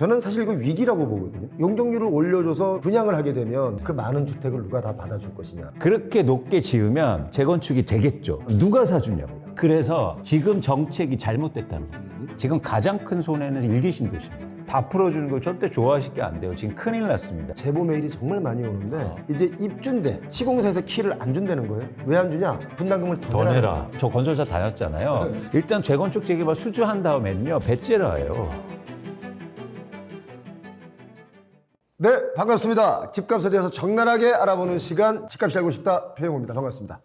저는 사실 이거 위기라고 보거든요. 용적률을 올려줘서 분양을 하게 되면 그 많은 주택을 누가 다 받아줄 것이냐. 그렇게 높게 지으면 재건축이 되겠죠. 누가 사주냐고요. 그래서 지금 정책이 잘못됐다는 거예요. 지금 가장 큰 손해는 일기신도시입니다. 다 풀어주는 걸 절대 좋아하시게 안 돼요. 지금 큰일 났습니다. 제보 메일이 정말 많이 오는데 이제 입주인데 시공사에서 키를 안 준다는 거예요. 왜 안 주냐? 분담금을 더 내라. 저 건설사 다녔잖아요. 일단 재건축 재개발 수주한 다음에는요, 배째라 해요. 네, 반갑습니다. 집값에 대해서 적나라하게 알아보는 시간, 집값이 알고 싶다, 표영호입니다. 반갑습니다.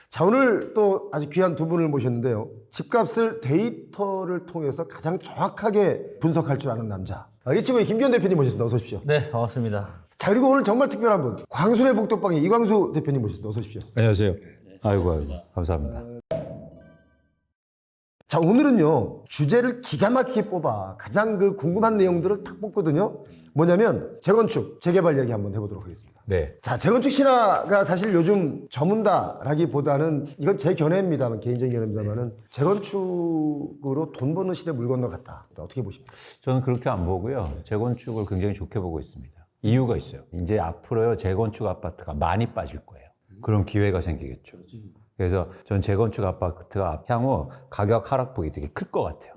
자, 오늘 또 아주 귀한 두 분을 모셨는데요. 집값을 데이터를 통해서 가장 정확하게 분석할 줄 아는 남자. 리치고의 김기현 대표님 모셨습니다. 어서 오십시오. 네, 반갑습니다. 자, 그리고 오늘 정말 특별한 분. 광순의 복덕방의 이광수 대표님 모셨습니다. 어서 오십시오. 안녕하세요. 아이고, 감사합니다. 자, 오늘은요, 주제를 기가 막히게 뽑아 가장 그 궁금한 내용들을 딱 뽑거든요. 뭐냐면 재건축, 재개발 얘기 한번 해보도록 하겠습니다. 네. 자, 재건축 신화가 사실 요즘 전문다라기보다는 이건 제 견해입니다만, 개인적인 견해입니다만은 재건축으로 돈 버는 시대 물 건너갔다. 어떻게 보십니까? 저는 그렇게 안 보고요. 재건축을 굉장히 좋게 보고 있습니다. 이유가 있어요. 이제 앞으로요, 재건축 아파트가 많이 빠질 거예요. 그럼 기회가 생기겠죠. 그래서 전 재건축 아파트가 향후 가격 하락폭이 되게 클 것 같아요.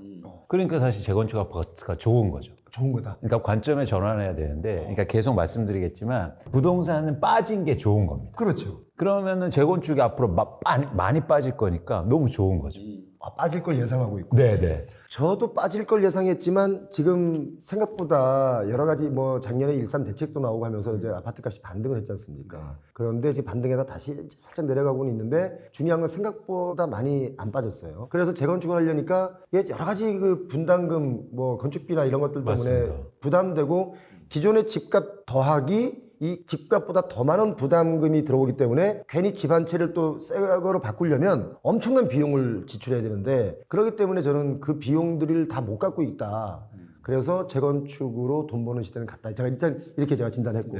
그러니까 사실 재건축 아파트가 좋은 거죠. 좋은 거다. 그러니까 관점에 전환해야 되는데, 그러니까 계속 말씀드리겠지만 부동산은 빠진 게 좋은 겁니다. 그렇죠. 그러면은 재건축이 앞으로 많이 빠질 거니까 너무 좋은 거죠. 빠질 걸 예상하고 있고. 네네. 저도 빠질 걸 예상했지만 지금 생각보다 여러 가지 뭐 작년에 일산 대책도 나오고 하면서 이제 아파트 값이 반등을 했지 않습니까? 그런데 지금 반등에다 다시 살짝 내려가고는 있는데 중요한 건 생각보다 많이 안 빠졌어요. 그래서 재건축을 하려니까 이게 여러 가지 그 분담금 뭐 건축비나 이런 것들 때문에 맞습니다. 부담되고 기존의 집값 더하기 이 집값보다 더 많은 부담금이 들어오기 때문에 괜히 집 한 채를 또 새 거로 바꾸려면 엄청난 비용을 지출해야 되는데 그렇기 때문에 저는 그 비용들을 다 못 갖고 있다. 그래서 재건축으로 돈 버는 시대는 갔다. 제가 일단 이렇게 제가 진단했고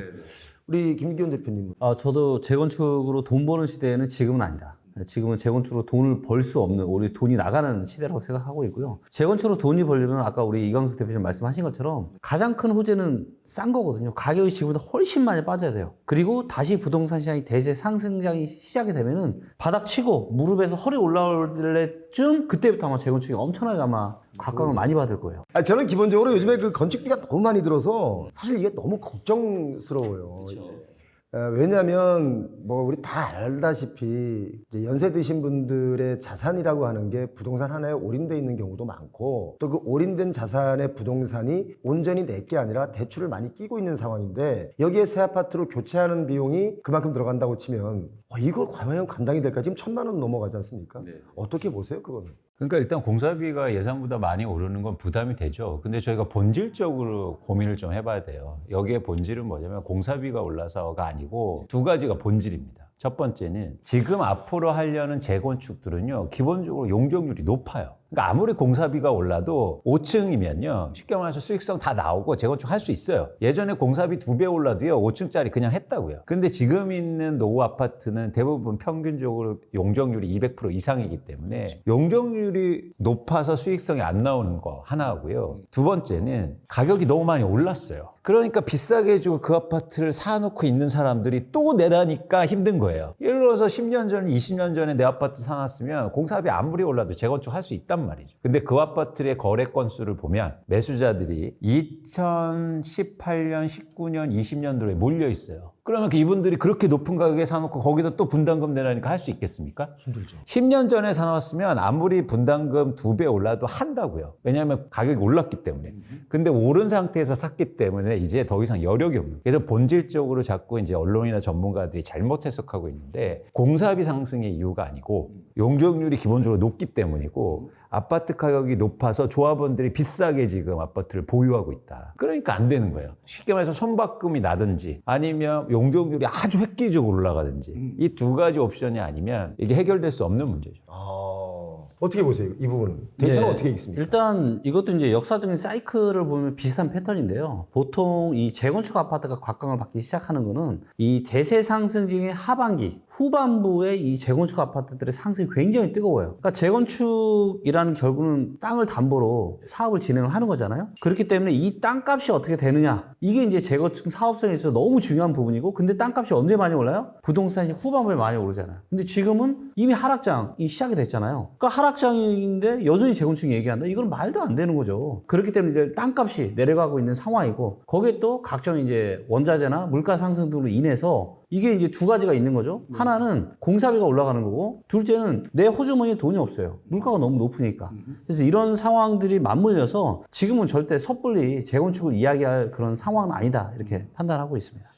우리 김기현 대표님은 저도 재건축으로 돈 버는 시대는 지금은 아니다. 지금은 재건축으로 돈을 벌 수 없는, 우리 돈이 나가는 시대라고 생각하고 있고요. 재건축으로 돈이 벌려면 아까 우리 이광수 대표님 말씀하신 것처럼 가장 큰 호재는 싼 거거든요. 가격이 지금보다 훨씬 많이 빠져야 돼요. 그리고 다시 부동산 시장이 대세 상승장이 시작이 되면은 바닥 치고 무릎에서 허리 올라올 때쯤 그때부터 아마 재건축이 엄청나게 아마 각광을 많이 받을 거예요. 저는 기본적으로 요즘에 그 건축비가 너무 많이 들어서 사실 이게 너무 걱정스러워요. 왜냐하면 뭐 우리 다 알다시피 이제 연세 드신 분들의 자산이라고 하는 게 부동산 하나에 올인돼 있는 경우도 많고 또 그 올인된 자산의 부동산이 온전히 내 게 아니라 대출을 많이 끼고 있는 상황인데 여기에 새 아파트로 교체하는 비용이 그만큼 들어간다고 치면 이걸 과연 감당이 될까? 지금 1,000만 원 넘어가지 않습니까? 네. 어떻게 보세요 그거는? 그러니까 일단 공사비가 예상보다 많이 오르는 건 부담이 되죠. 근데 저희가 본질적으로 고민을 좀 해봐야 돼요. 여기에 본질은 뭐냐면 공사비가 올라서가 아니고 두 가지가 본질입니다. 첫 번째는 지금 앞으로 하려는 재건축들은요, 기본적으로 용적률이 높아요. 그러니까 아무리 공사비가 올라도 5층이면요, 쉽게 말해서 수익성 다 나오고 재건축 할 수 있어요. 예전에 공사비 2배 올라도요, 5층짜리 그냥 했다고요. 근데 지금 있는 노후 아파트는 대부분 평균적으로 용적률이 200% 이상이기 때문에 용적률이 높아서 수익성이 안 나오는 거 하나고요. 두 번째는 가격이 너무 많이 올랐어요. 그러니까 비싸게 해주고 그 아파트를 사놓고 있는 사람들이 또 내라니까 힘든 거예요. 예를 들어서 10년 전, 20년 전에 내 아파트 사놨으면 공사비 아무리 올라도 재건축 할 수 있단 말이죠. 근데 그 아파트의 거래 건수를 보면 매수자들이 2018년, 19년, 20년도에 몰려 있어요. 그러면 이분들이 그렇게 높은 가격에 사놓고 거기다 또 분담금 내라니까 할 수 있겠습니까? 힘들죠. 10년 전에 사놨으면 아무리 분담금 2배 올라도 한다고요. 왜냐하면 가격이 올랐기 때문에. 근데 오른 상태에서 샀기 때문에 이제 더 이상 여력이 없는. 그래서 본질적으로 자꾸 이제 언론이나 전문가들이 잘못 해석하고 있는데 공사비 상승의 이유가 아니고 용적률이 기본적으로 높기 때문이고 아파트 가격이 높아서 조합원들이 비싸게 지금 아파트를 보유하고 있다. 그러니까 안 되는 거예요. 쉽게 말해서 손바꿈이 나든지 아니면 용적률이 아주 획기적으로 올라가든지 이 두 가지 옵션이 아니면 이게 해결될 수 없는 문제죠. 어떻게 보세요? 이 부분은 데이터는 네, 어떻게 읽습니까? 일단 이것도 이제 역사적인 사이클을 보면 비슷한 패턴인데요. 보통 이 재건축 아파트가 곽강을 받기 시작하는 거는 이 대세 상승기의 하반기, 후반부에 이 재건축 아파트들의 상승이 굉장히 뜨거워요. 그러니까 재건축이라는 결국은 땅을 담보로 사업을 진행을 하는 거잖아요. 그렇기 때문에 이 땅값이 어떻게 되느냐, 이게 이제 재건축 사업성에 있어서 너무 중요한 부분이고, 근데 땅값이 언제 많이 올라요? 부동산이 후반부에 많이 오르잖아요. 근데 지금은 이미 하락장이 시작이 됐잖아요. 그러니까 하락장인데 여전히 재건축 얘기한다? 이건 말도 안 되는 거죠. 그렇기 때문에 이제 땅값이 내려가고 있는 상황이고, 거기에 또 각종 이제 원자재나 물가 상승 등으로 인해서 이게 이제 두 가지가 있는 거죠. 하나는 공사비가 올라가는 거고, 둘째는 내 호주머니에 돈이 없어요. 물가가 너무 높으니까. 그래서 이런 상황들이 맞물려서 지금은 절대 섣불리 재건축을 이야기할 그런 상황은 아니다, 이렇게 판단하고 있습니다.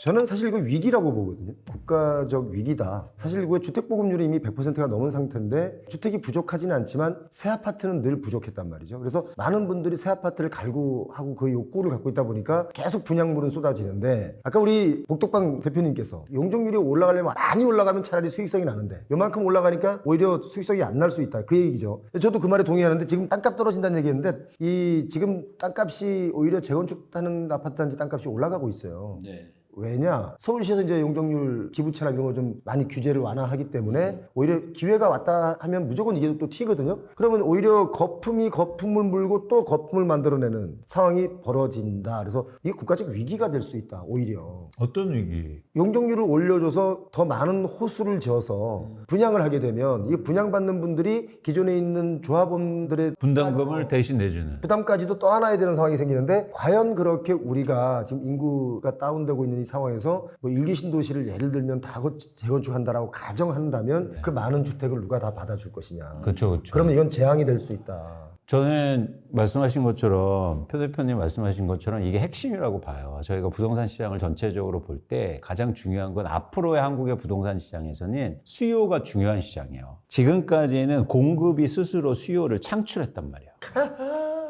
저는 사실 이거 위기라고 보거든요. 국가적 위기다. 사실 이거 주택보급률이 이미 100%가 넘은 상태인데 주택이 부족하지는 않지만 새 아파트는 늘 부족했단 말이죠. 그래서 많은 분들이 새 아파트를 갈구하고 그 욕구를 갖고 있다 보니까 계속 분양물은 쏟아지는데, 아까 우리 복덕방 대표님께서 용적률이 올라가려면 많이 올라가면 차라리 수익성이 나는데 요만큼 올라가니까 오히려 수익성이 안 날 수 있다, 그 얘기죠. 저도 그 말에 동의하는데, 지금 땅값 떨어진다는 얘기했는데 이 지금 땅값이 오히려 재건축하는 아파트한테 땅값이 올라가고 있어요. 네. 왜냐? 서울시에서 이제 용적률 기부채나 이런 걸 좀 많이 규제를 완화하기 때문에 오히려 기회가 왔다 하면 무조건 이게 또 튀거든요. 그러면 오히려 거품이 거품을 물고 또 거품을 만들어내는 상황이 벌어진다. 그래서 이게 국가적 위기가 될 수 있다, 오히려. 어떤 위기? 용적률을 올려줘서 더 많은 호수를 지어서 분양을 하게 되면 이 분양받는 분들이 기존에 있는 조합원들의 분담금을 대신 내주는. 부담까지도 떠안아야 되는 상황이 생기는데, 과연 그렇게 우리가 지금 인구가 다운되고 있는 이 상황에서 뭐 일기 신도시를 예를 들면 다 재건축한다라고 가정한다면 그 많은 주택을 누가 다 받아줄 것이냐. 그렇죠, 그렇죠. 그러면 이건 재앙이 될 수 있다. 저는 말씀하신 것처럼, 표 대표님 말씀하신 것처럼 이게 핵심이라고 봐요. 저희가 부동산 시장을 전체적으로 볼 때 가장 중요한 건 앞으로의 한국의 부동산 시장에서는 수요가 중요한 시장이에요. 지금까지는 공급이 스스로 수요를 창출했단 말이에요.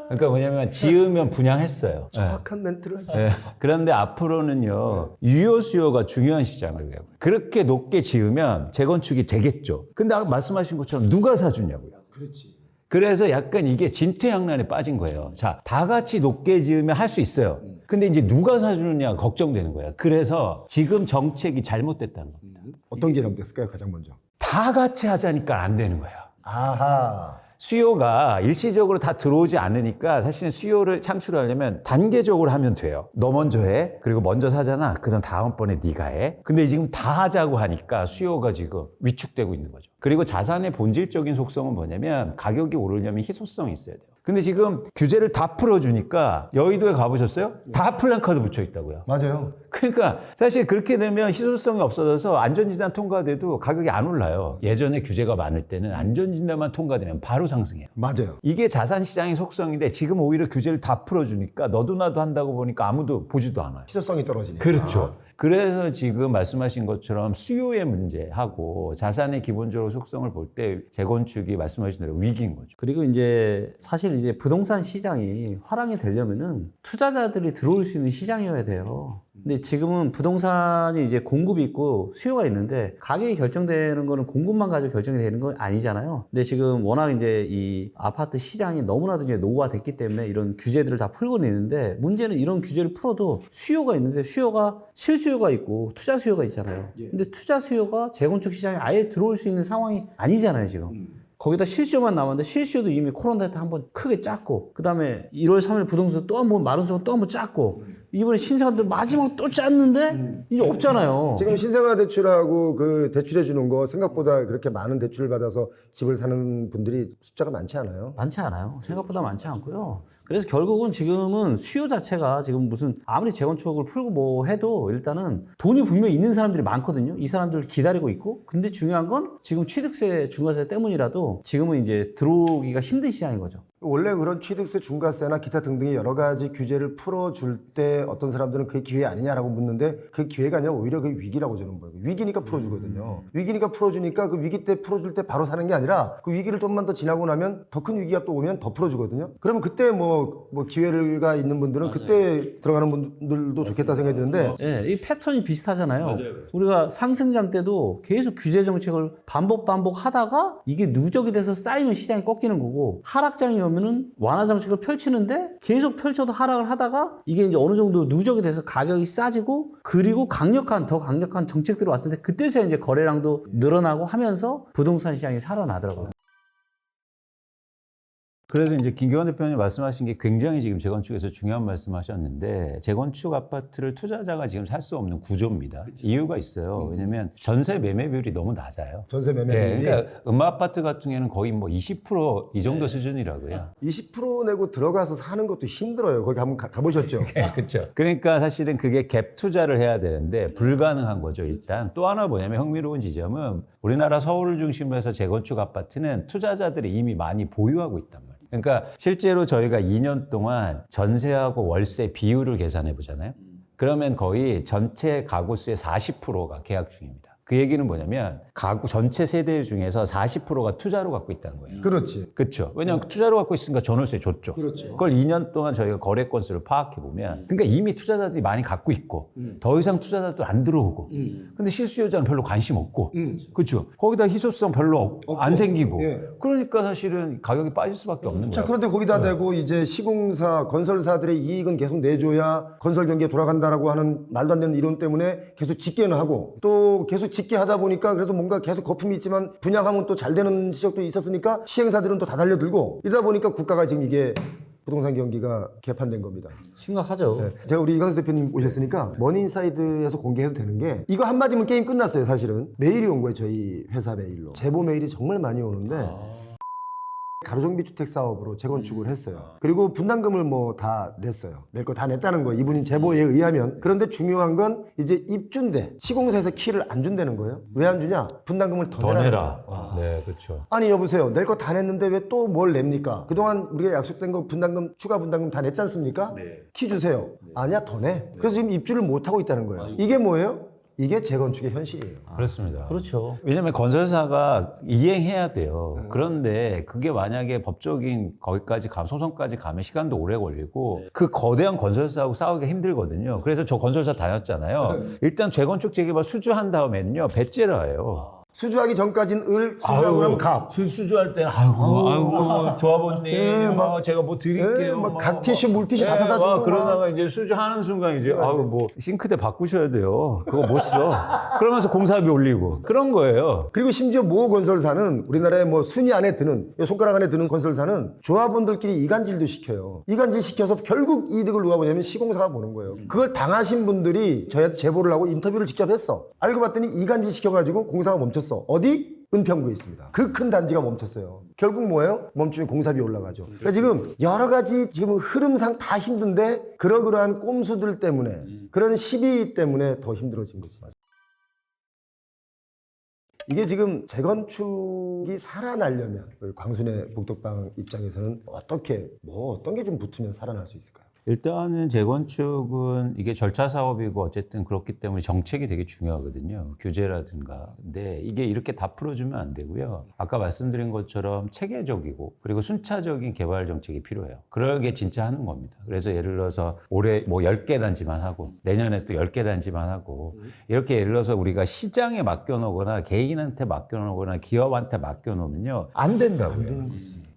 그러니까 뭐냐면 지으면 분양했어요. 정확한 멘트를 하시죠. 네. 그런데 앞으로는요, 유효 수요가 중요한 시장을 해요. 그렇게 높게 지으면 재건축이 되겠죠. 근데 아까 말씀하신 것처럼 누가 사주냐고요. 그렇지. 그래서 약간 이게 진퇴양난에 빠진 거예요. 자, 다 같이 높게 지으면 할 수 있어요. 근데 이제 누가 사주느냐가 걱정되는 거예요. 그래서 지금 정책이 잘못됐다는 겁니다. 어떤 게 잘못됐을까요, 가장 먼저? 다 같이 하자니까 안 되는 거예요. 아하. 수요가 일시적으로 다 들어오지 않으니까 사실은 수요를 창출하려면 단계적으로 하면 돼요. 너 먼저 해. 그리고 먼저 사잖아. 그다음 다음번에 네가 해. 근데 지금 다 하자고 하니까 수요가 지금 위축되고 있는 거죠. 그리고 자산의 본질적인 속성은 뭐냐면 가격이 오르려면 희소성이 있어야 돼요. 근데 지금 규제를 다 풀어주니까 여의도에 가보셨어요? 다 플랜카드 붙여 있다고요. 맞아요. 그러니까 사실 그렇게 되면 희소성이 없어져서 안전진단 통과돼도 가격이 안 올라요. 예전에 규제가 많을 때는 안전진단만 통과되면 바로 상승해요. 맞아요. 이게 자산시장의 속성인데 지금 오히려 규제를 다 풀어주니까 너도 나도 한다고 보니까 아무도 보지도 않아요. 희소성이 떨어지니까. 그렇죠. 그래서 지금 말씀하신 것처럼 수요의 문제하고 자산의 기본적으로 속성을 볼 때 재건축이 말씀하신 대로 위기인 거죠. 그리고 이제 사실 이제 부동산 시장이 화랑이 되려면은 투자자들이 들어올 수 있는 시장이어야 돼요. 근데 지금은 부동산이 이제 공급이 있고 수요가 있는데 가격이 결정되는 거는 공급만 가지고 결정이 되는 건 아니잖아요. 근데 지금 워낙 이제 이 아파트 시장이 너무나도 이제 노후화됐기 때문에 이런 규제들을 다 풀고는 있는데, 문제는 이런 규제를 풀어도 수요가 있는데 수요가 실수요가 있고 투자 수요가 있잖아요. 근데 투자 수요가 재건축 시장에 아예 들어올 수 있는 상황이 아니잖아요, 지금. 거기다 실수요만 남았는데 실수요도 이미 코로나 때 한번 크게 짰고, 그 다음에 1월 3일 부동산 또 한번 마른수가 또 한번 짰고, 이번에 신생아들 마지막 또 짰는데 이제 없잖아요. 지금 신생아 대출하고 그 대출해 주는 거 생각보다 그렇게 많은 대출을 받아서 집을 사는 분들이 숫자가 많지 않아요. 많지 않아요. 생각보다 많지 않고요. 그래서 결국은 지금은 수요 자체가 지금 무슨 아무리 재건축을 풀고 뭐 해도 일단은 돈이 분명히 있는 사람들이 많거든요. 이 사람들을 기다리고 있고. 근데 중요한 건 지금 취득세, 중과세 때문이라도 지금은 이제 들어오기가 힘든 시장인 거죠. 원래 그런 취득세, 중과세나 기타 등등의 여러 가지 규제를 풀어줄 때 어떤 사람들은 그게 기회 아니냐라고 묻는데 그 기회가 아니라 오히려 그게 위기라고 저는 보여요. 위기니까 풀어주거든요. 위기니까 풀어주니까 그 위기 때 풀어줄 때 바로 사는 게 아니라 그 위기를 좀만 더 지나고 나면 더 큰 위기가 또 오면 더 풀어주거든요. 그러면 그때 뭐 기회가 있는 분들은 그때 들어가는 분들도 좋겠다 생각이 드는데 예, 이 패턴이 비슷하잖아요. 우리가 상승장 때도 계속 규제 정책을 반복 하다가 이게 누적이 돼서 쌓이면 시장이 꺾이는 거고 하락장이 오면은 완화 정책을 펼치는데 계속 펼쳐도 하락을 하다가 이게 이제 어느 정도 누적이 돼서 가격이 싸지고 그리고 더 강력한 정책들이 왔을 때 그때서야 이제 거래량도 늘어나고 하면서 부동산 시장이 살아나더라고요. 그래서 이제 김기환 대표님 말씀하신 게 굉장히 지금 재건축에서 중요한 말씀하셨는데 재건축 아파트를 투자자가 지금 살 수 없는 구조입니다. 이유가 있어요. 왜냐하면 전세 매매 비율이 너무 낮아요. 전세 매매 네, 비율이 그러니까 음마 아파트 같은 경우에는 거의 뭐 20% 이 정도 수준이라고요. 20% 내고 들어가서 사는 것도 힘들어요. 거기 한번 가보셨죠? 그렇죠. 그러니까 사실은 그게 갭 투자를 해야 되는데 불가능한 거죠. 일단 또 하나 뭐냐면 흥미로운 지점은 우리나라 서울을 중심으로 해서 재건축 아파트는 투자자들이 이미 많이 보유하고 있단 말이에요. 그러니까 실제로 저희가 2년 동안 전세하고 월세 비율을 계산해 보잖아요. 그러면 거의 전체 가구 수의 40%가 계약 중입니다. 그 얘기는 뭐냐면 가구 전체 세대 중에서 40%가 투자로 갖고 있다는 거예요. 그렇지. 그렇죠. 왜냐하면 투자로 갖고 있으니까 전월세 줬죠. 그렇죠. 그걸 2년 동안 저희가 거래 건수를 파악해 보면, 그러니까 이미 투자자들이 많이 갖고 있고, 더 이상 투자자들 안 들어오고, 근데 실수요자는 별로 관심 없고, 그렇죠. 거기다 희소성 별로 안 생기고, 예. 그러니까 사실은 가격이 빠질 수밖에 없는 자, 거예요. 그런데 거기다 대고 이제 시공사, 건설사들의 이익은 계속 내줘야 건설 경기가 돌아간다라고 하는 말도 안 되는 이론 때문에 계속 짓게는 하고 또 계속 짓게 하다 보니까 그래도 뭔가 계속 거품이 있지만 분양하면 또 잘 되는 지적도 있었으니까 시행사들은 또 다 달려들고 이러다 보니까 국가가 지금 이게 부동산 경기가 개판된 겁니다. 심각하죠. 네. 제가 우리 이광수 대표님 오셨으니까 머니인사이드에서 공개해도 되는 게 이거 한마디면 게임 끝났어요. 사실은 메일이 온 거예요. 저희 회사 메일로. 제보 메일이 정말 많이 오는데 가로정비 주택 사업으로 재건축을 했어요. 그리고 분담금을 뭐 다 냈어요. 낼 거 다 냈다는 거예요. 이분이 제보에 의하면. 그런데 중요한 건 이제 입주인데 시공사에서 키를 안 준다는 거예요. 왜 안 주냐? 분담금을 더 내라. 네, 그렇죠. 아니 여보세요. 낼 거 다 냈는데 왜 또 뭘 냅니까? 그동안 우리가 약속된 거 분담금 추가 분담금 다 냈지 않습니까? 키 주세요. 아니야 더 내. 그래서 지금 입주를 못 하고 있다는 거예요. 이게 뭐예요? 이게 재건축의 현실이에요. 그렇습니다. 그렇죠. 왜냐하면 건설사가 이행해야 돼요. 그런데 그게 만약에 법적인 거기까지 소송까지 가면 시간도 오래 걸리고 그 거대한 건설사하고 싸우기가 힘들거든요. 그래서 저 건설사 다녔잖아요. 일단 재건축 재개발 수주한 다음에는요 배째라 해요. 수주하기 전까지는 을, 수주하고 나면 갑. 수주할 때는 아이고 조합원님 예, 제가 뭐 드릴게요. 각 티슈, 물티슈 다 사다 주고. 그러다가 이제 수주하는 순간 이제 뭐 싱크대 바꾸셔야 돼요. 그거 못 써. 그러면서 공사비 올리고 그런 거예요. 그리고 심지어 모 건설사는 우리나라에 뭐 순위 안에 드는 손가락 안에 드는 건설사는 조합원들끼리 이간질도 시켜요. 이간질 시켜서 결국 이득을 누가 보냐면 시공사가 보는 거예요. 그걸 당하신 분들이 저희한테 제보를 하고 인터뷰를 직접 했어. 알고 봤더니 이간질 시켜가지고 공사가 멈췄어. 어디? 은평구에 있습니다. 그 큰 단지가 멈췄어요. 결국 뭐예요? 멈추면 공사비 올라가죠. 그러니까 지금 여러 가지 지금 흐름상 다 힘든데 그러한 꼼수들 때문에 그런 시비 때문에 더 힘들어진 거지. 이게 지금 재건축이 살아나려면 광순의 복덕방 입장에서는 어떤 게 좀 붙으면 살아날 수 있을까요? 일단은 재건축은 이게 절차 사업이고 어쨌든 그렇기 때문에 정책이 되게 중요하거든요. 규제라든가. 근데 이게 이렇게 다 풀어주면 안 되고요. 아까 말씀드린 것처럼 체계적이고 그리고 순차적인 개발 정책이 필요해요. 그러게 진짜 하는 겁니다. 그래서 예를 들어서 올해 뭐 10개 단지만 하고 내년에 또 10개 단지만 하고 이렇게 예를 들어서 우리가 시장에 맡겨놓거나 개인한테 맡겨놓거나 기업한테 맡겨놓으면요. 안 된다고요.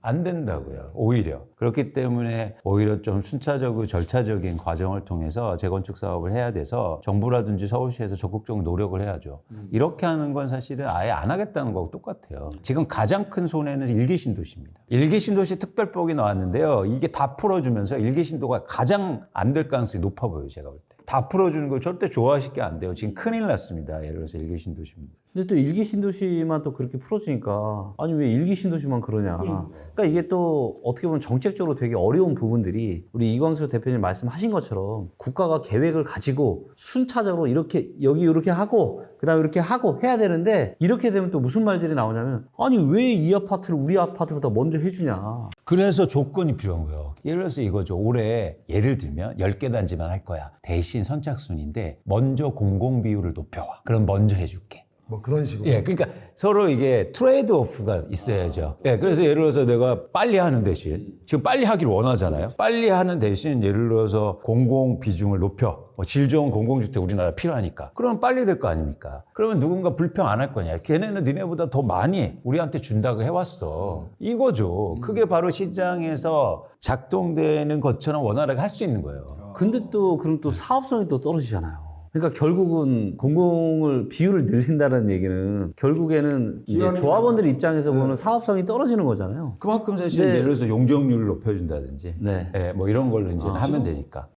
안 된다고요. 오히려. 그렇기 때문에 오히려 좀 순차적이고 절차적인 과정을 통해서 재건축 사업을 해야 돼서 정부라든지 서울시에서 적극적으로 노력을 해야죠. 이렇게 하는 건 사실은 아예 안 하겠다는 거하고 똑같아요. 지금 가장 큰 손해는 일기 신도시입니다. 일기 신도시 특별법이 나왔는데요. 이게 다 풀어주면서 일기 신도가 가장 안 될 가능성이 높아 보여요. 제가 볼 때. 다 풀어주는 걸 절대 좋아하실 게 안 돼요. 지금 큰일 났습니다. 예를 들어서 일기 신도시입니다. 근데 또 일기 신도시만 또 그렇게 풀어주니까 아니 왜 일기 신도시만 그러냐. 그러니까 이게 또 어떻게 보면 정책적으로 되게 어려운 부분들이 우리 이광수 대표님 말씀하신 것처럼 국가가 계획을 가지고 순차적으로 이렇게 여기 이렇게 하고 그다음에 이렇게 하고 해야 되는데 이렇게 되면 또 무슨 말들이 나오냐면 아니 왜 이 아파트를 우리 아파트보다 먼저 해주냐. 그래서 조건이 필요한 거예요. 예를 들어서 이거죠. 올해 예를 들면 10개 단지만 할 거야. 대신 선착순인데 먼저 공공 비율을 높여와. 그럼 먼저 해줄게. 뭐 그런 식으로. 예, 그러니까 서로 이게 트레이드 오프가 있어야죠. 예, 그래서 예를 들어서 내가 빨리 하는 대신, 지금 빨리 하기를 원하잖아요. 빨리 하는 대신 예를 들어서 공공 비중을 높여. 질 좋은 공공주택 우리나라 필요하니까. 그러면 빨리 될 거 아닙니까? 그러면 누군가 불평 안 할 거냐. 걔네는 니네보다 더 많이 우리한테 준다고 해왔어. 이거죠. 그게 바로 시장에서 작동되는 것처럼 원활하게 할 수 있는 거예요. 근데 또 그럼 또 사업성이 또 떨어지잖아요. 그러니까 결국은 공공을 비율을 늘린다는 얘기는 결국에는 이제 조합원들 입장에서 보는 사업성이 떨어지는 거잖아요. 그만큼 사실 네. 예를 들어서 용적률을 높여준다든지 네. 예, 뭐 이런 걸로 이제 하면 되니까.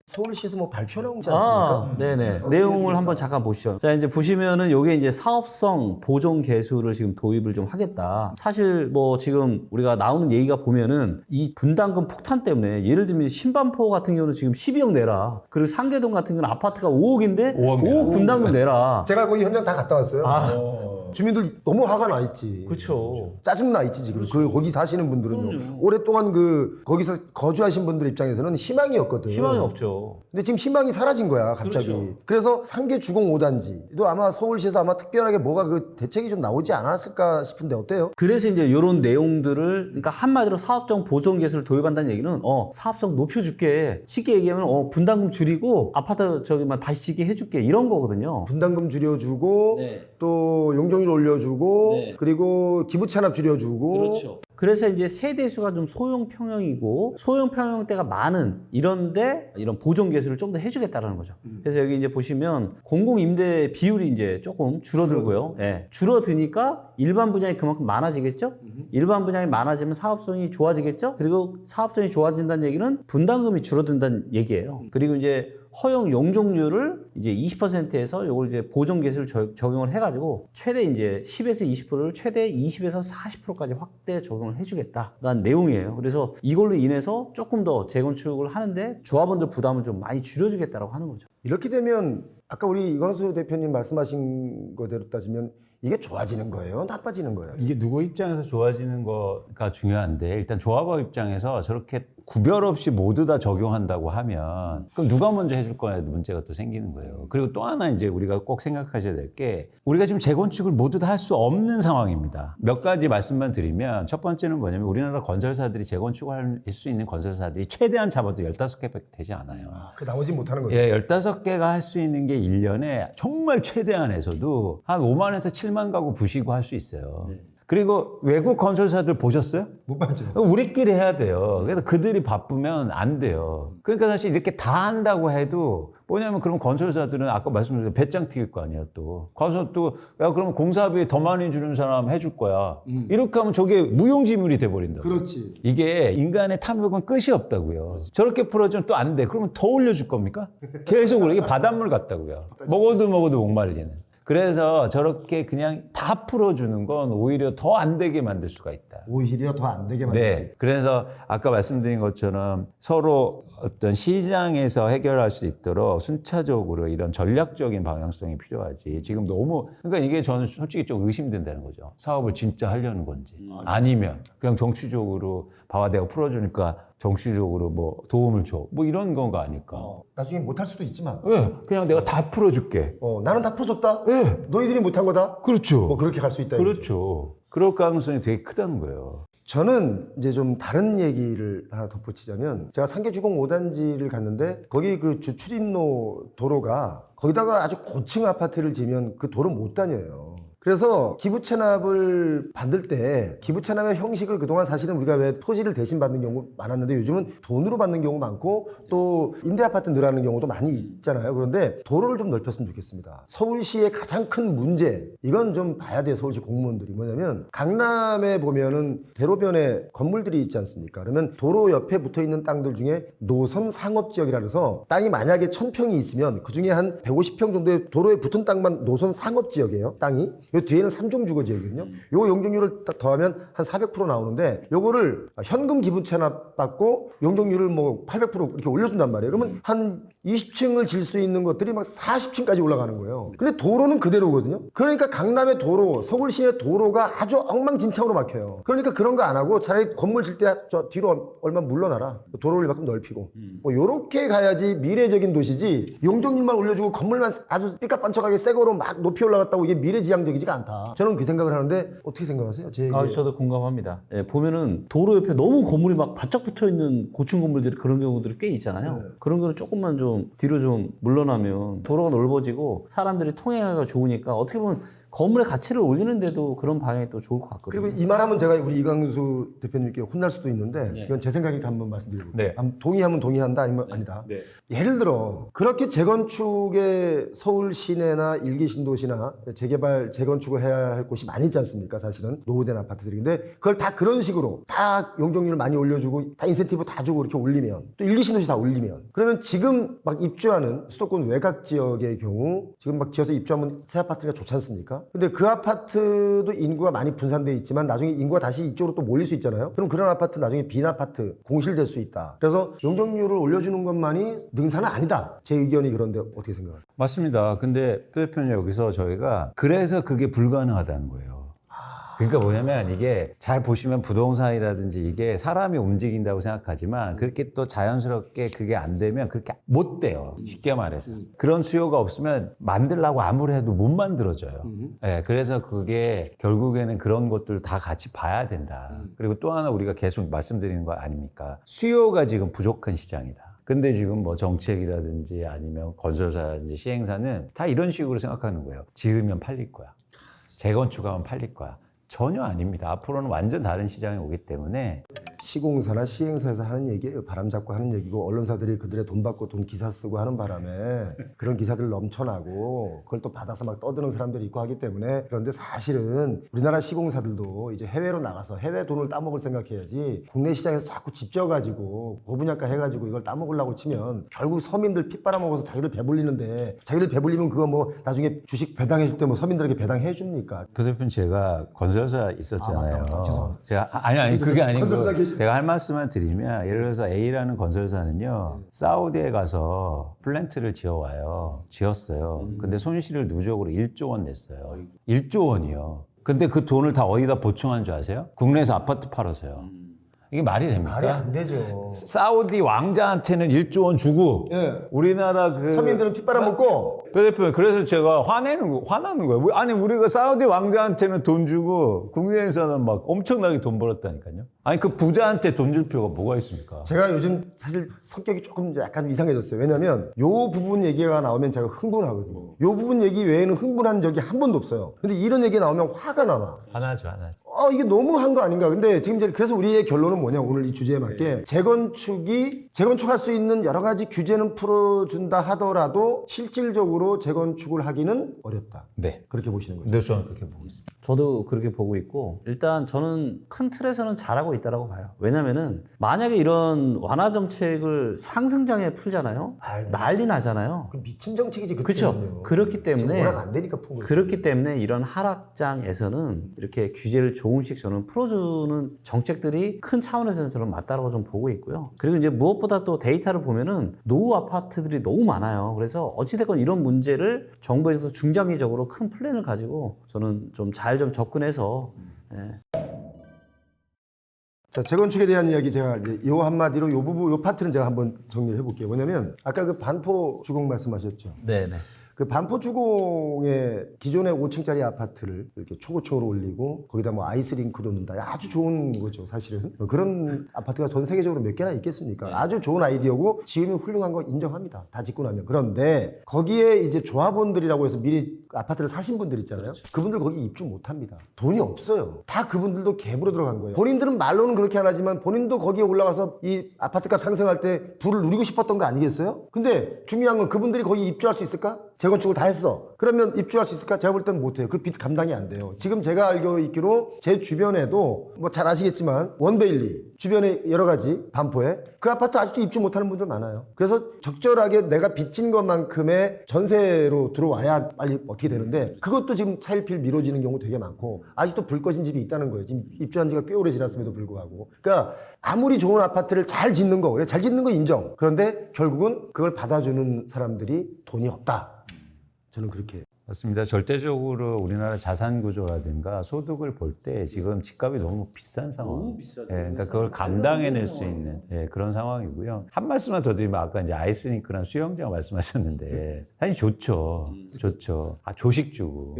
서울시에서 뭐 발표 나오지 않습니까? 네네. 내용을 한번 잠깐 보시죠. 자, 이제 보시면은 요게 이제 사업성 보존 개수를 지금 도입을 좀 하겠다. 사실 뭐 지금 우리가 나오는 얘기가 보면은 이 분담금 폭탄 때문에 예를 들면 신반포 같은 경우는 지금 12억 내라. 그리고 상계동 같은 경우는 아파트가 5억인데 5억 분담금 내라. 제가 거기 현장 다 갔다 왔어요. 아. 주민들 너무 화가 나 있지. 그렇죠. 짜증 나 있지 지금. 그 거기 사시는 분들은요. 오랫동안 그 거기서 거주하신 분들 입장에서는 희망이었거든. 희망이 없죠. 근데 지금 희망이 사라진 거야 갑자기. 그렇죠. 그래서 상계 주공 5단지도 아마 서울시에서 아마 특별하게 뭐가 그 대책이 좀 나오지 않았을까 싶은데 어때요? 그래서 이제 이런 내용들을 그러니까 한마디로 사업적 보존 개수를 도입한다는 얘기는 사업성 높여줄게. 쉽게 얘기하면 분담금 줄이고 아파트 저기만 다시 짓게 해줄게 이런 거거든요. 분담금 줄여주고 네. 또 용적률 올려주고 네. 그리고 기부 찬압 줄여주고. 그래서 이제 세대수가 좀 소형 평형이고 소형 평형대가 많은 이런데 이런 보존 개수를 좀 더 해주겠다라는 거죠. 그래서 여기 이제 보시면 공공 임대 비율이 이제 조금 줄어들고요. 예. 줄어드니까 일반 분양이 그만큼 많아지겠죠. 일반 분양이 많아지면 사업성이 좋아지겠죠. 그리고 사업성이 좋아진다는 얘기는 분담금이 줄어든다는 얘기예요. 그리고 이제 허용 용적률을 이제 20%에서 요걸 이제 보존 개수를 적용을 해가지고 최대 이제 10에서 20%를 최대 20에서 40%까지 확대 적용을 해주겠다라는 내용이에요. 그래서 이걸로 인해서 조금 더 재건축을 하는데 조합원들 부담을 좀 많이 줄여주겠다라고 하는 거죠. 이렇게 되면 아까 우리 이광수 대표님 말씀하신 거대로 따지면 이게 좋아지는 거예요? 나빠지는 거예요? 이게 누구 입장에서 좋아지는 거가 중요한데 일단 조합원 입장에서 저렇게 구별 없이 모두 다 적용한다고 하면 그럼 누가 먼저 해줄 거냐도 문제가 또 생기는 거예요. 그리고 또 하나 이제 우리가 꼭 생각하셔야 될 게 우리가 지금 재건축을 모두 다 할 수 없는 상황입니다. 몇 가지 말씀만 드리면 첫 번째는 뭐냐면 우리나라 건설사들이 재건축을 할 수 있는 건설사들이 최대한 잡아도 15개밖에 되지 않아요. 그 나머지 못하는 거죠. 예, 15개가 할 수 있는 게 1년에 정말 최대한에서도 한 5만에서 7만 가구 부시고 할 수 있어요. 그리고 외국 건설사들 보셨어요? 못 봤죠. 우리끼리 해야 돼요. 그래서 그들이 바쁘면 안 돼요. 그러니까 사실 이렇게 다 한다고 해도 뭐냐면 그럼 건설사들은 아까 말씀드린 배짱 튀길 거 아니에요 또. 가서 또 야 그러면 공사비 더 많이 주는 사람 해줄 거야. 이렇게 하면 저게 무용지물이 돼버린다. 그렇지. 이게 인간의 탐욕은 끝이 없다고요. 저렇게 풀어주면 또 안 돼. 그러면 더 올려줄 겁니까? 계속 이게 바닷물 같다고요. 먹어도 목말리는. 그래서 저렇게 그냥 다 풀어주는 건 오히려 더 안 되게 만들 수가 있다. 오히려 더 안 되게 만들 수 있다. 네. 그래서 아까 말씀드린 것처럼 서로 어떤 시장에서 해결할 수 있도록 순차적으로 이런 전략적인 방향성이 필요하지. 지금 너무, 그러니까 이게 저는 솔직히 좀 의심된다는 거죠. 사업을 진짜 하려는 건지. 아니면 그냥 정치적으로 봐봐 내가 풀어주니까 정치적으로 뭐 도움을 줘. 뭐 이런 건가 아닐까. 나중에 못할 수도 있지만. 왜? 그냥 내가 다 풀어줄게. 나는 다 풀어줬다. 예. 너희들이 못한 거다. 그렇죠. 뭐 그렇게 갈 수 있다. 그렇죠. 그럴 가능성이 되게 크다는 거예요. 저는 이제 좀 다른 얘기를 하나 덧붙이자면 제가 상계주공 5단지를 갔는데 거기 그 주출입로 도로가 거기다가 아주 고층 아파트를 지면 그 도로 못 다녀요. 그래서 기부 체납을 받을 때 기부 체납의 형식을 그동안 사실은 우리가 왜 토지를 대신 받는 경우 많았는데 요즘은 돈으로 받는 경우 많고 또 임대 아파트 늘어나는 경우도 많이 있잖아요. 그런데 도로를 좀 넓혔으면 좋겠습니다. 서울시의 가장 큰 문제, 이건 좀 봐야 돼요. 서울시 공무원들이. 뭐냐면 강남에 보면은 대로변에 건물들이 있지 않습니까? 그러면 도로 옆에 붙어있는 땅들 중에 노선 상업지역이라 해서 땅이 만약에 1000평이 있으면 그중에 한 150평 정도의 도로에 붙은 땅만 노선 상업지역이에요. 땅이. 요 뒤에는 3종 주거지역이거든요. 요거 용적률을 딱 더하면 한 400% 나오는데 요거를 현금 기부 체납 받고 용적률을 뭐 800% 이렇게 올려준단 말이에요. 그러면 한 20층을 질 수 있는 것들이 막 40층까지 올라가는 거예요. 근데 도로는 그대로거든요. 그러니까 강남의 도로, 서울시의 도로가 아주 엉망진창으로 막혀요. 그러니까 그런 거 안 하고 차라리 건물 질 때 저 뒤로 얼마 물러나라. 도로를 이만큼 넓히고. 뭐 요렇게 가야지 미래적인 도시지 용적률만 올려주고 건물만 아주 삐까뻔쩍하게 새 거로 막 높이 올라갔다고 이게 미래지향적이지가 않다. 저는 그 생각을 하는데 어떻게 생각하세요? 제 얘기에. 저도 공감합니다. 예, 보면은 도로 옆에 너무 건물이 막 바짝 붙어 있는 고층 건물들이 그런 경우들이 꽤 있잖아요. 네. 그런 거는 조금만 좀 뒤로 좀 물러나면 도로가 넓어지고 사람들이 통행하기가 좋으니까 어떻게 보면 건물의 가치를 올리는데도 그런 방향이 또 좋을 것 같거든요. 그리고 이 말하면 제가 우리 이광수 대표님께 혼날 수도 있는데 이건 제 생각이니까 한번 말씀드려볼게요. 네. 동의하면 동의한다 아니면 아니다. 예를 들어 그렇게 재건축에 서울 시내나 일기 신도시나 재개발 재건축을 해야 할 곳이 많이 있지 않습니까? 사실은 노후된 아파트들이. 근데 그걸 다 그런 식으로 다 용적률 많이 올려주고 다 인센티브 다 주고 이렇게 올리면 또 일기 신도시 다 올리면 그러면 지금 막 입주하는 수도권 외곽 지역의 경우 지금 막 지어서 입주하면 새 아파트가 좋지 않습니까? 근데 그 아파트도 인구가 많이 분산돼 있지만 나중에 인구가 다시 이쪽으로 또 몰릴 수 있잖아요. 그럼 그런 아파트 나중에 빈 아파트 공실될 수 있다. 그래서 용적률을 올려주는 것만이 능사는 아니다. 제 의견이 그런데 어떻게 생각하세요? 맞습니다. 근데 표 대표님 여기서 저희가 그래서 그게 불가능하다는 거예요. 그러니까 뭐냐면 이게 잘 보시면 부동산이라든지 이게 사람이 움직인다고 생각하지만 그렇게 또 자연스럽게 그게 안 되면 그렇게 못 돼요. 쉽게 말해서. 그런 수요가 없으면 만들려고 아무리 해도 못 만들어져요. 네, 그래서 그게 결국에는 그런 것들 다 같이 봐야 된다. 그리고 또 하나 우리가 계속 말씀드리는 거 아닙니까? 수요가 지금 부족한 시장이다. 근데 지금 뭐 정책이라든지 아니면 건설사라든지 시행사는 다 이런 식으로 생각하는 거예요. 지으면 팔릴 거야. 재건축하면 팔릴 거야. 전혀 아닙니다. 앞으로는 완전 다른 시장이 오기 때문에 시공사나 시행사에서 하는 얘기예요. 바람 잡고 하는 얘기고 언론사들이 그들의 돈 받고 돈 기사 쓰고 하는 바람에 그런 기사들 넘쳐나고 그걸 또 받아서 막 떠드는 사람들이 있고 하기 때문에 그런데 사실은 우리나라 시공사들도 이제 해외로 나가서 해외 돈을 따먹을 생각해야지 국내 시장에서 자꾸 집 지어가지고 고분양가 해가지고 이걸 따먹으려고 치면 결국 서민들 피 빨아먹어서 자기들 배불리는데 자기들 배불리면 그거 뭐 나중에 주식 배당해줄 때 뭐 서민들에게 배당해 줍니까? 그 대표님 제가 건설사 있었잖아요. 맞다. 죄송합니다. 제가 아니 그게 아니고 건설사 제가 할 말씀만 드리면 예를 들어서 A라는 건설사는요 사우디에 가서 플랜트를 지어와요. 지었어요. 근데 손실을 누적으로 1조 원 냈어요. 1조 원이요. 근데 그 돈을 다 어디다 보충한 줄 아세요? 국내에서 아파트 팔아서요. 이게 말이 됩니까? 말이 안 되죠. 사우디 왕자한테는 1조 원 주고 예. 우리나라 그 서민들은 피 빨아먹고 표 대표 그래서 제가 화나는 거예요. 아니 우리가 사우디 왕자한테는 돈 주고 국내에서는 막 엄청나게 돈 벌었다니까요. 아니 그 부자한테 돈 줄 필요가 뭐가 있습니까? 제가 요즘 사실 성격이 조금 약간 이상해졌어요. 왜냐면 요 부분 얘기가 나오면 제가 흥분하거든요. 요 부분 얘기 외에는 흥분한 적이 한 번도 없어요. 근데 이런 얘기 나오면 화가 나나. 하나죠. 이게 너무한 거 아닌가. 근데 지금 이제 그래서 우리의 결론은 뭐냐. 오늘 이 주제에 맞게 재건축할 수 있는 여러 가지 규제는 풀어준다 하더라도 실질적으로 재건축을 하기는 어렵다. 네. 그렇게 보시는 거죠. 네, 저는 그렇게 보고 있습니다. 저도 그렇게 보고 있고 일단 저는 큰 틀에서는 잘하고 있다고 봐요. 왜냐면은 만약에 이런 완화 정책을 상승장에 풀잖아요. 아이고. 난리 나잖아요. 그 미친 정책이지. 그렇죠. 그렇기 때문에 워낙 안 되니까 푼 거죠. 그렇기 때문에 이런 하락장에서는 이렇게 규제를 조금씩 저는 풀어주는 정책들이 큰 차원에서는 저는 맞다라고 좀 보고 있고요. 그리고 이제 무엇보다 또 데이터를 보면은 노후 아파트들이 너무 많아요. 그래서 어찌됐건 이런 문제를 정부에서도 중장기적으로 큰 플랜을 가지고 저는 좀 잘 접근해서 자, 재건축에 대한 이야기 제가 이제 요 한마디로 요 부분, 요 파트는 제가 한번 정리를 해볼게요. 뭐냐면 아까 그 반포 주공 말씀하셨죠. 네네. 그 반포주공에 기존의 5층짜리 아파트를 이렇게 초고층으로 올리고 거기다 뭐 아이스링크도 넣는다. 아주 좋은 거죠, 사실은. 그런 아파트가 전 세계적으로 몇 개나 있겠습니까? 아주 좋은 아이디어고 지음이 훌륭한 거 인정합니다. 다 짓고 나면. 그런데 거기에 이제 조합원들이라고 해서 미리 아파트를 사신 분들 있잖아요. 그분들 거기 입주 못 합니다. 돈이 없어요. 다 그분들도 갭으로 들어간 거예요. 본인들은 말로는 그렇게 안 하지만 본인도 거기에 올라가서 이 아파트값 상승할 때 부를 누리고 싶었던 거 아니겠어요? 근데 중요한 건 그분들이 거기 입주할 수 있을까? 재건축을 다 했어. 그러면 입주할 수 있을까? 제가 볼 때는 못해요. 그 빚 감당이 안 돼요. 지금 제가 알고 있기로 제 주변에도 뭐 잘 아시겠지만 원베일리 주변에 여러 가지 반포에 그 아파트 아직도 입주 못하는 분들 많아요. 그래서 적절하게 내가 빚진 것만큼의 전세로 들어와야 빨리 어떻게 되는데 그것도 지금 차일피일 미뤄지는 경우 되게 많고 아직도 불 꺼진 집이 있다는 거예요. 지금 입주한 지가 꽤 오래 지났음에도 불구하고. 그러니까 아무리 좋은 아파트를 잘 짓는 거, 그래 잘 짓는 거 인정. 그런데 결국은 그걸 받아주는 사람들이 돈이 없다. 저는 그렇게. 맞습니다. 절대적으로 우리나라 자산 구조라든가 소득을 볼 때 지금 집값이 너무 비싼 상황. 너무 비싸죠. 예, 그러니까 그걸 감당해낼 수 있는 그런 상황이고요. 한 말씀만 더 드리면 아까 이제 아이스링크랑 수영장 말씀하셨는데 사실 좋죠. 좋죠. 아, 조식주고.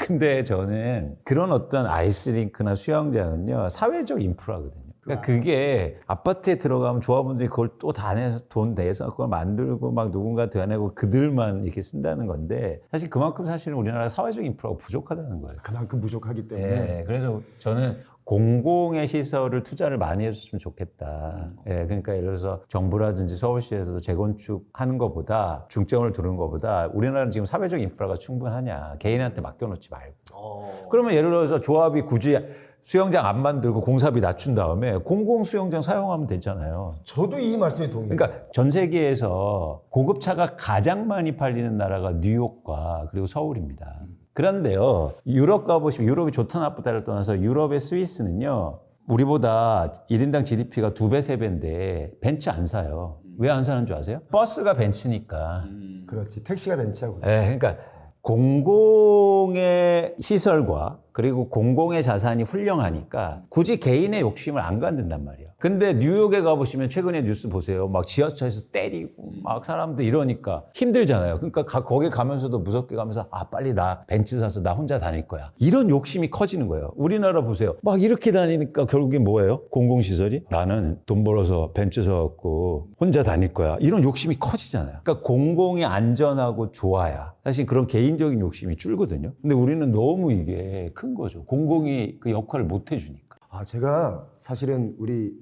근데 저는 그런 어떤 아이스링크나 수영장은요, 사회적 인프라거든요. 그러니까 그게 아파트에 들어가면 조합원들이 그걸 또 다 내서 돈 내서 그걸 만들고 막 누군가 더 내고 그들만 이렇게 쓴다는 건데 사실 그만큼 사실은 우리나라 사회적 인프라가 부족하다는 거예요. 그만큼 부족하기 때문에. 네, 그래서 저는 공공의 시설을 투자를 많이 해줬으면 좋겠다. 그러니까 예를 들어서 정부라든지 서울시에서도 재건축하는 것보다 중점을 두는 것보다 우리나라는 지금 사회적 인프라가 충분하냐. 개인한테 맡겨놓지 말고. 그러면 예를 들어서 조합이 굳이 수영장 안 만들고 공사비 낮춘 다음에 공공 수영장 사용하면 되잖아요. 저도 이 말씀에 동의해요. 그러니까 전 세계에서 고급차가 가장 많이 팔리는 나라가 뉴욕과 그리고 서울입니다. 그런데요, 유럽 가보시면 유럽이 좋다 나쁘다를 떠나서 유럽의 스위스는요, 우리보다 1인당 GDP가 2배, 3배인데 벤츠 안 사요. 왜 안 사는 줄 아세요? 버스가 벤츠니까. 그렇지. 택시가 벤츠하고. 그러니까 공공의 시설과 그리고 공공의 자산이 훌륭하니까 굳이 개인의 욕심을 안 갖는단 말이에요. 근데 뉴욕에 가보시면 최근에 뉴스 보세요. 막 지하철에서 때리고 막 사람들 이러니까 힘들잖아요. 그러니까 거기 가면서도 무섭게 가면서 아 빨리 나 벤츠 사서 나 혼자 다닐 거야. 이런 욕심이 커지는 거예요. 우리나라 보세요. 막 이렇게 다니니까 결국엔 뭐예요? 공공시설이? 나는 돈 벌어서 벤츠 사갖고 혼자 다닐 거야. 이런 욕심이 커지잖아요. 그러니까 공공이 안전하고 좋아야 사실 그런 개인적인 욕심이 줄거든요. 근데 우리는 너무 이게 큰 거죠. 공공이 그 역할을 못 해주니까. 아, 제가 사실은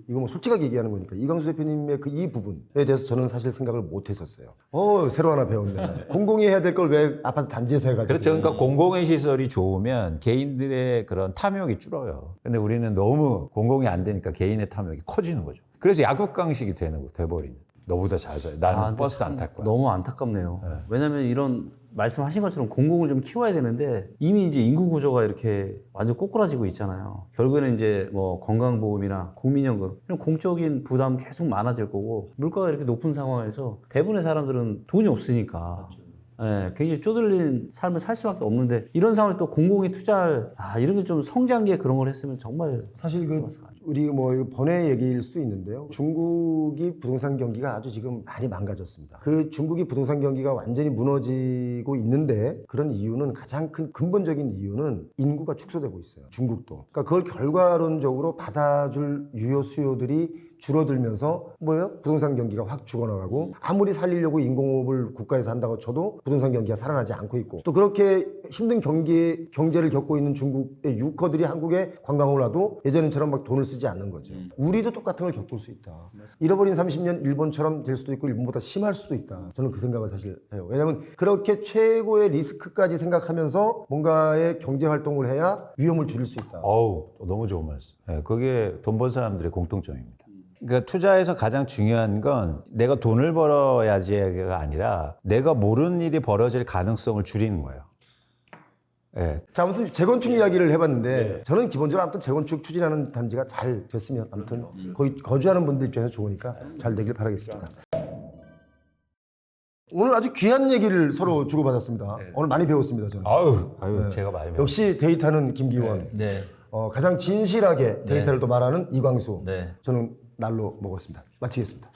이거 뭐 솔직하게 얘기하는 거니까 이광수 대표님의 그 이 부분에 대해서 저는 사실 생각을 못 했었어요. 새로 하나 배웠네. 공공이 해야 될 걸 왜 아파트 단지에서 해가지고. 그렇죠. 그러니까 공공의 시설이 좋으면 개인들의 그런 탐욕이 줄어요. 근데 우리는 너무 공공이 안 되니까 개인의 탐욕이 커지는 거죠. 그래서 약육강식이 돼버리는. 너보다 잘 살. 나는 근데 버스 참 안 탈 거야. 너무 안타깝네요. 왜냐면 이런 말씀하신 것처럼 공공을 좀 키워야 되는데 이미 이제 인구 구조가 이렇게 완전 꼬꾸라지고 있잖아요. 결국에는 이제 뭐 건강보험이나 국민연금 이런 공적인 부담 계속 많아질 거고 물가가 이렇게 높은 상황에서 대부분의 사람들은 돈이 없으니까 굉장히 쪼들린 삶을 살 수밖에 없는데 이런 상황에 또 공공에 투자할 이런 게 좀 성장기에 그런 걸 했으면 정말 사실 우리 뭐 번외 얘기일 수도 있는데요. 중국이 부동산 경기가 아주 지금 많이 망가졌습니다. 그 중국이 부동산 경기가 완전히 무너지고 있는데 그런 이유는 가장 큰 근본적인 이유는 인구가 축소되고 있어요. 중국도. 그러니까 그걸 결과론적으로 받아줄 유효 수요들이 줄어들면서 부동산 경기가 확 죽어나가고 아무리 살리려고 인공호흡을 국가에서 한다고 쳐도 부동산 경기가 살아나지 않고 있고 또 그렇게 힘든 경제를 겪고 있는 중국의 유커들이 한국에 관광을 와도 예전처럼 막 돈을 쓰지 않는 거죠. 우리도 똑같은 걸 겪을 수 있다. 잃어버린 30년 일본처럼 될 수도 있고 일본보다 심할 수도 있다. 저는 그 생각을 사실 해요. 왜냐하면 그렇게 최고의 리스크까지 생각하면서 뭔가의 경제 활동을 해야 위험을 줄일 수 있다. 너무 좋은 말씀. 그게 돈 번 사람들의 공통점입니다. 그러니까 투자에서 가장 중요한 건 내가 돈을 벌어야지가 아니라 내가 모르는 일이 벌어질 가능성을 줄이는 거예요. 자, 아무튼 재건축 이야기를 해봤는데 저는 기본적으로 아무튼 재건축 추진하는 단지가 잘 됐으면 아무튼 거기 거주하는 분들 입장에서 좋으니까 잘 되길 바라겠습니다. 오늘 아주 귀한 얘기를 서로 주고받았습니다. 오늘 많이 배웠습니다, 저는. 제가 많이 역시 데이터는 김기원. 가장 진실하게 데이터를 또 말하는 이광수. 저는 날로 먹었습니다. 마치겠습니다.